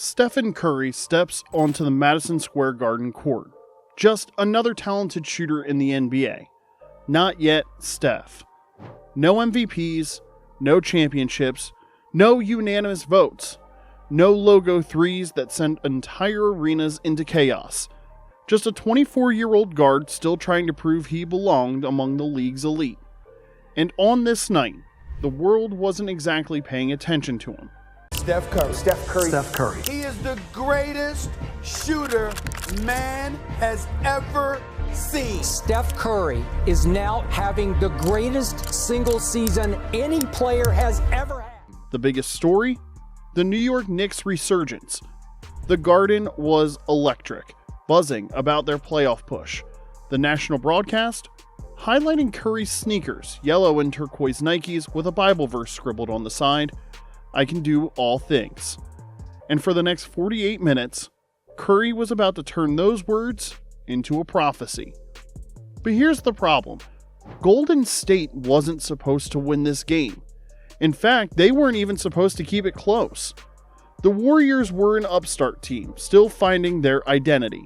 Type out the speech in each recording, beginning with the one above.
Stephen Curry steps onto the Madison Square Garden court. Just another talented shooter in the NBA. Not yet Steph. No MVPs, no championships, no unanimous votes, no logo threes that send entire arenas into chaos. Just a 24-year-old guard still trying to prove he belonged among the league's elite. And on this night, the world wasn't exactly paying attention to him. Steph Curry. Steph Curry. Steph Curry. He is the greatest shooter man has ever seen. Steph Curry is now having the greatest single season any player has ever had. The biggest story? The New York Knicks' resurgence. The Garden was electric, buzzing about their playoff push. The national broadcast? Highlighting Curry's sneakers, yellow and turquoise Nikes with a Bible verse scribbled on the side. I can do all things. And for the next 48 minutes, Curry was about to turn those words into a prophecy. But here's the problem. Golden State wasn't supposed to win this game. In fact, they weren't even supposed to keep it close. The Warriors were an upstart team, still finding their identity.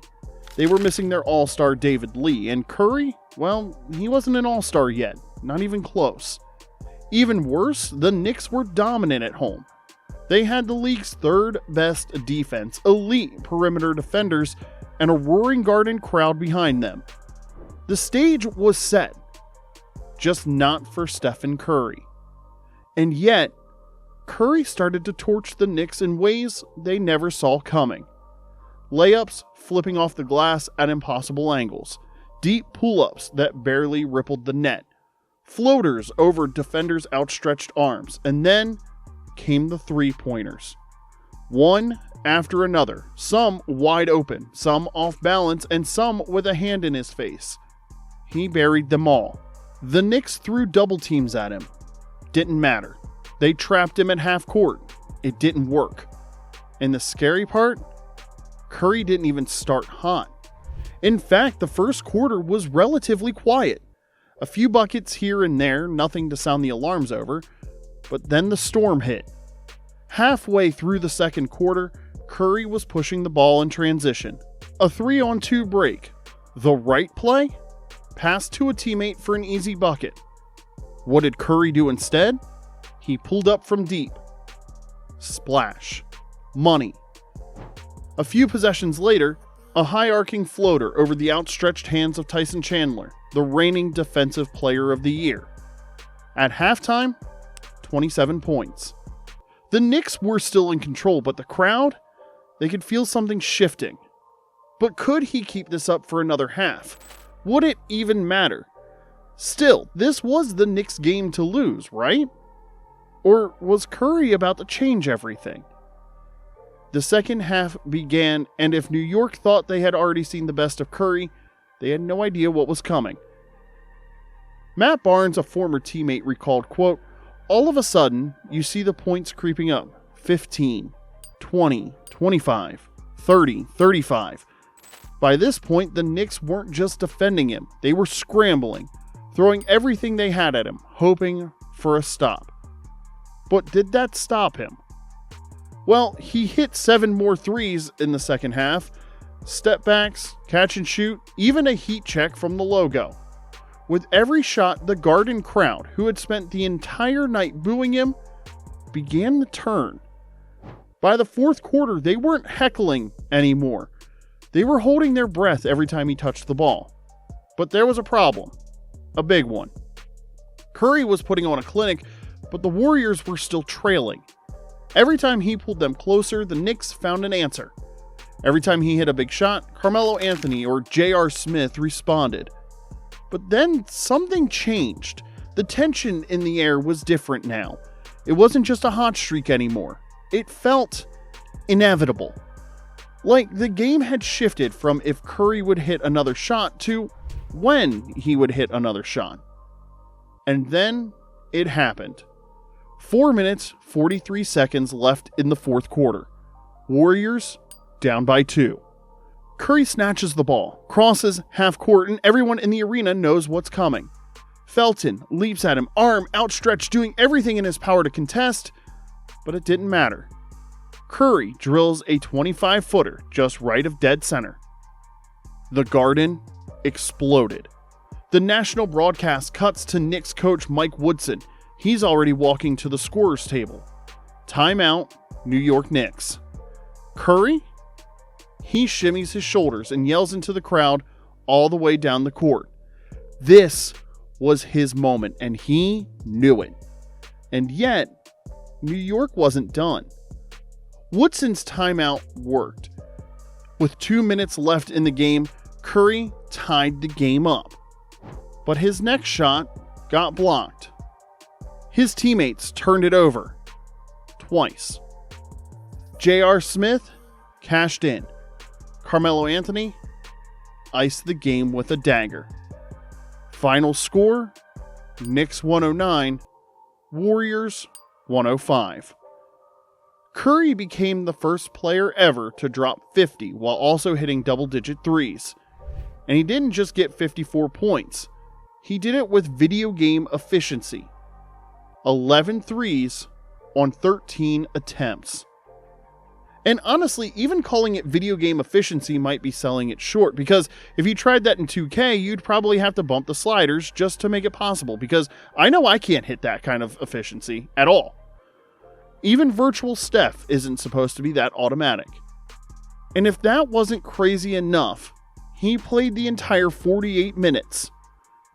They were missing their all-star David Lee, and Curry, well, he wasn't an all-star yet, not even close. Even worse, the Knicks were dominant at home. They had the league's third best defense, elite perimeter defenders, and a roaring Garden crowd behind them. The stage was set, just not for Stephen Curry. And yet, Curry started to torch the Knicks in ways they never saw coming. Layups flipping off the glass at impossible angles, deep pull-ups that barely rippled the net, floaters over defenders' outstretched arms, and then came the three-pointers. One after another, some wide open, some off balance, and some with a hand in his face. He buried them all. The Knicks threw double teams at him. Didn't matter. They trapped him at half court. It didn't work. And the scary part? Curry didn't even start hot. In fact, the first quarter was relatively quiet. A few buckets here and there, nothing to sound the alarms over, but then the storm hit. Halfway through the second quarter, Curry was pushing the ball in transition. A 3-on-2 break. The right play? Pass to a teammate for an easy bucket. What did Curry do instead? He pulled up from deep. Splash. Money. A few possessions later, a high-arcing floater over the outstretched hands of Tyson Chandler, the reigning Defensive Player of the Year. At halftime, 27 points. The Knicks were still in control, but the crowd, they could feel something shifting. But could he keep this up for another half? Would it even matter? Still, this was the Knicks' game to lose, right? Or was Curry about to change everything? The second half began, and if New York thought they had already seen the best of Curry, they had no idea what was coming. Matt Barnes, a former teammate, recalled, quote, "All of a sudden, you see the points creeping up. 15, 20, 25, 30, 35. By this point, the Knicks weren't just defending him. They were scrambling, throwing everything they had at him, hoping for a stop. But did that stop him? Well, he hit 7 more threes in the second half, step backs, catch and shoot, even a heat check from the logo. With every shot, the Garden crowd, who had spent the entire night booing him, began to turn. By the fourth quarter, they weren't heckling anymore. They were holding their breath every time he touched the ball. But there was a problem. A big one. Curry was putting on a clinic, but the Warriors were still trailing. Every time he pulled them closer, the Knicks found an answer. Every time he hit a big shot, Carmelo Anthony or J.R. Smith responded. But then something changed. The tension in the air was different now. It wasn't just a hot streak anymore. It felt inevitable. Like the game had shifted from if Curry would hit another shot to when he would hit another shot. And then it happened. 4 minutes, 43 seconds left in the fourth quarter. Warriors down by 2. Curry snatches the ball, crosses half court, and everyone in the arena knows what's coming. Felton leaps at him, arm outstretched, doing everything in his power to contest, but it didn't matter. Curry drills a 25-footer just right of dead center. The Garden exploded. The national broadcast cuts to Knicks coach Mike Woodson. He's already walking to the scorer's table. Timeout, New York Knicks. Curry? He shimmies his shoulders and yells into the crowd all the way down the court. This was his moment, and he knew it. And yet, New York wasn't done. Woodson's timeout worked. With 2 minutes left in the game, Curry tied the game up. But his next shot got blocked. His teammates turned it over twice. J.R. Smith cashed in. Carmelo Anthony iced the game with a dagger. Final score, Knicks 109, Warriors 105. Curry became the first player ever to drop 50 while also hitting double-digit threes. And he didn't just get 54 points. He did it with video game efficiency. 11 threes on 13 attempts. And honestly, even calling it video game efficiency might be selling it short, because if you tried that in 2K, you'd probably have to bump the sliders just to make it possible, because I know I can't hit that kind of efficiency at all. Even virtual Steph isn't supposed to be that automatic. And if that wasn't crazy enough, he played the entire 48 minutes.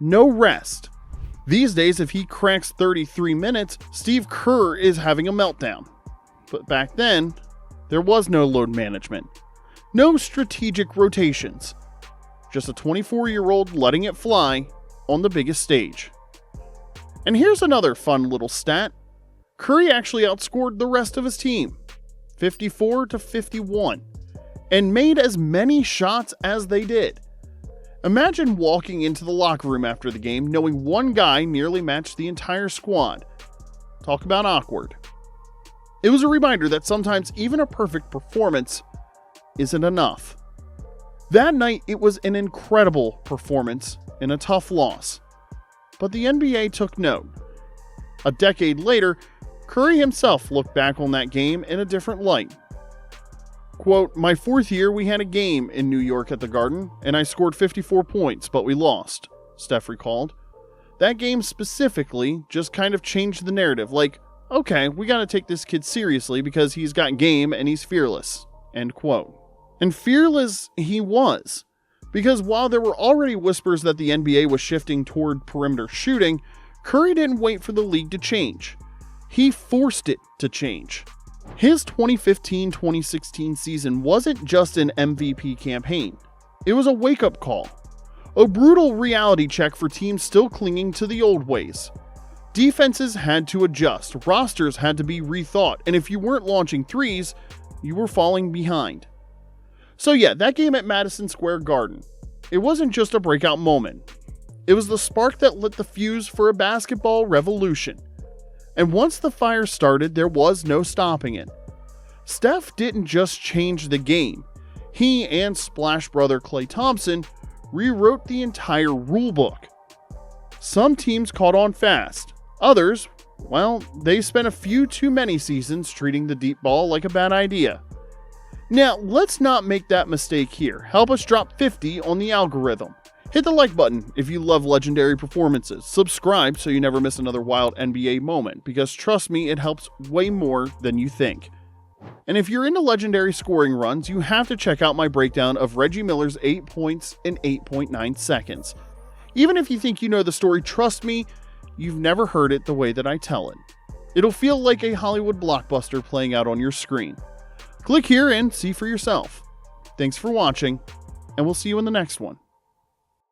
No rest. These days, if he cracks 33 minutes, Steve Kerr is having a meltdown. But back then, there was no load management. No strategic rotations. Just a 24-year-old letting it fly on the biggest stage. And here's another fun little stat. Curry actually outscored the rest of his team, 54-51, and made as many shots as they did. Imagine walking into the locker room after the game knowing one guy nearly matched the entire squad. Talk about awkward. It was a reminder that sometimes even a perfect performance isn't enough. That night, it was an incredible performance in a tough loss. But the NBA took note. A decade later, Curry himself looked back on that game in a different light. Quote, "My fourth year, we had a game in New York at the Garden, and I scored 54 points, but we lost," Steph recalled. That game specifically just kind of changed the narrative, like, okay, we gotta take this kid seriously because he's got game and he's fearless, end quote. And fearless he was, because while there were already whispers that the NBA was shifting toward perimeter shooting, Curry didn't wait for the league to change. He forced it to change. His 2015-2016 season wasn't just an MVP campaign. It was a wake-up call. A brutal reality check for teams still clinging to the old ways. Defenses had to adjust, rosters had to be rethought, and if you weren't launching threes, you were falling behind. So yeah, that game at Madison Square Garden, it wasn't just a breakout moment. It was the spark that lit the fuse for a basketball revolution. And once the fire started, there was no stopping it. Steph didn't just change the game. He and Splash brother Klay Thompson rewrote the entire rulebook. Some teams caught on fast. Others, well, they spent a few too many seasons treating the deep ball like a bad idea. Now, let's not make that mistake here. Help us drop 50 on the algorithm. Hit the like button if you love legendary performances. Subscribe so you never miss another wild NBA moment, because trust me, it helps way more than you think. And if you're into legendary scoring runs, you have to check out my breakdown of Reggie Miller's 8 points in 8.9 seconds. Even if you think you know the story, trust me, you've never heard it the way that I tell it. It'll feel like a Hollywood blockbuster playing out on your screen. Click here and see for yourself. Thanks for watching, and we'll see you in the next one.